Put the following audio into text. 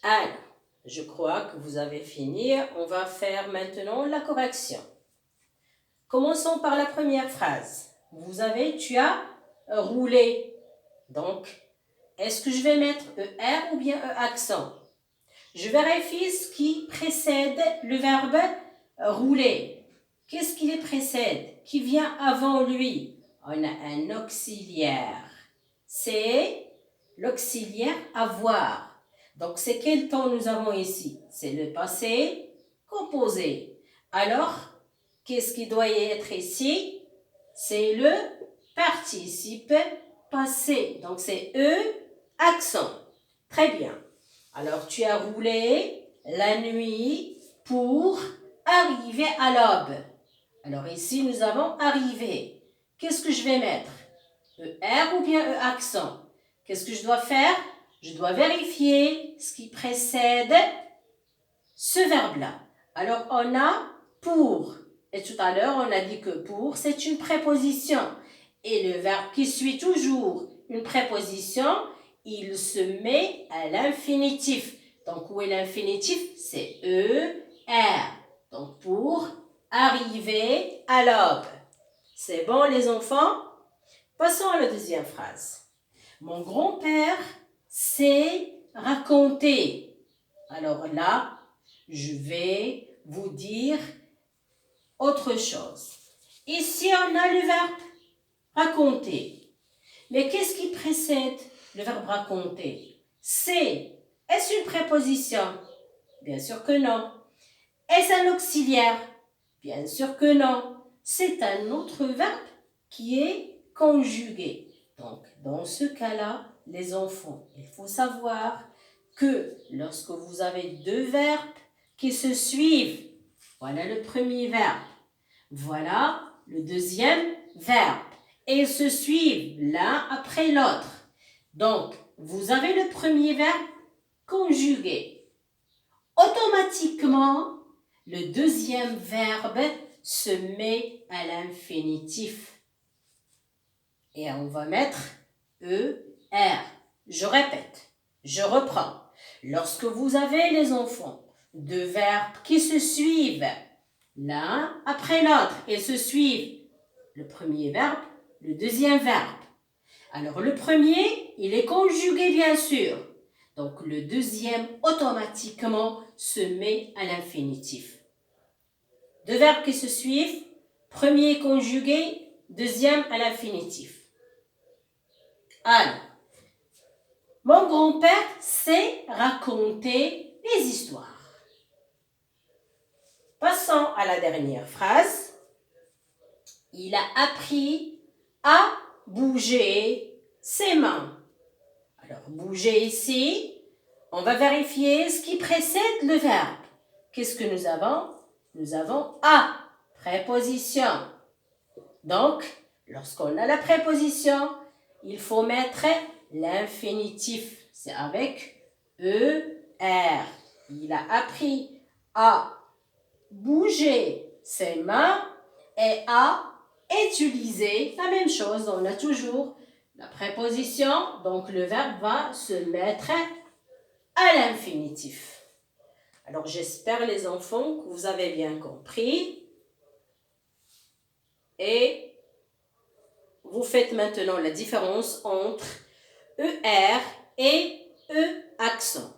Alors, je crois que vous avez fini. On va faire maintenant la correction. Commençons par la première phrase. Tu as roulé. Donc, est-ce que je vais mettre ER ou bien E accent? Je vérifie ce qui précède le verbe rouler. Qu'est-ce qui le précède? Qui vient avant lui? On a un auxiliaire. C'est l'auxiliaire avoir. Donc, c'est quel temps nous avons ici? C'est le passé composé. Alors, qu'est-ce qui doit y être ici? C'est le participe passé. Donc, c'est E, accent. Très bien. Alors, tu as roulé la nuit pour arriver à l'aube. Alors, ici, nous avons arrivé. Qu'est-ce que je vais mettre? ER ou bien E accent? Qu'est-ce que je dois faire? Je dois vérifier ce qui précède ce verbe-là. Alors, on a pour. Et tout à l'heure, on a dit que pour, c'est une préposition. Et le verbe qui suit toujours une préposition, il se met à l'infinitif. Donc, où est l'infinitif? C'est ER. Donc, pour arriver à l'aube. C'est bon, les enfants? Passons à la deuxième phrase. Mon grand-père sait raconter. Alors là, je vais vous dire autre chose. Ici, on a le verbe raconter. Mais qu'est-ce qui précède le verbe raconter? C'est. Est-ce une préposition? Bien sûr que non. Est-ce un auxiliaire? Bien sûr que non. C'est un autre verbe qui est conjugué. Donc, dans ce cas-là, les enfants, il faut savoir que lorsque vous avez deux verbes qui se suivent, voilà le premier verbe, voilà le deuxième verbe, et ils se suivent l'un après l'autre. Donc, vous avez le premier verbe conjugué. Automatiquement, le deuxième verbe se met à l'infinitif. Et on va mettre ER. Je répète, je reprends. Lorsque vous avez, les enfants, deux verbes qui se suivent l'un après l'autre et se suivent le premier verbe, le deuxième verbe. Alors le premier, il est conjugué bien sûr. Donc le deuxième automatiquement se met à l'infinitif. Deux verbes qui se suivent, premier conjugué, deuxième à l'infinitif. Alors, mon grand-père sait raconter les histoires. Passons à la dernière phrase. Il a appris à bouger ses mains. Alors, bouger ici, on va vérifier ce qui précède le verbe. Qu'est-ce que nous avons? Nous avons à, préposition. Donc, lorsqu'on a la préposition, il faut mettre l'infinitif. C'est avec ER. Il a appris à bouger ses mains et à utiliser la même chose. On a toujours la préposition, donc le verbe va se mettre à l'infinitif. Alors j'espère les enfants que vous avez bien compris et vous faites maintenant la différence entre ER et E accent.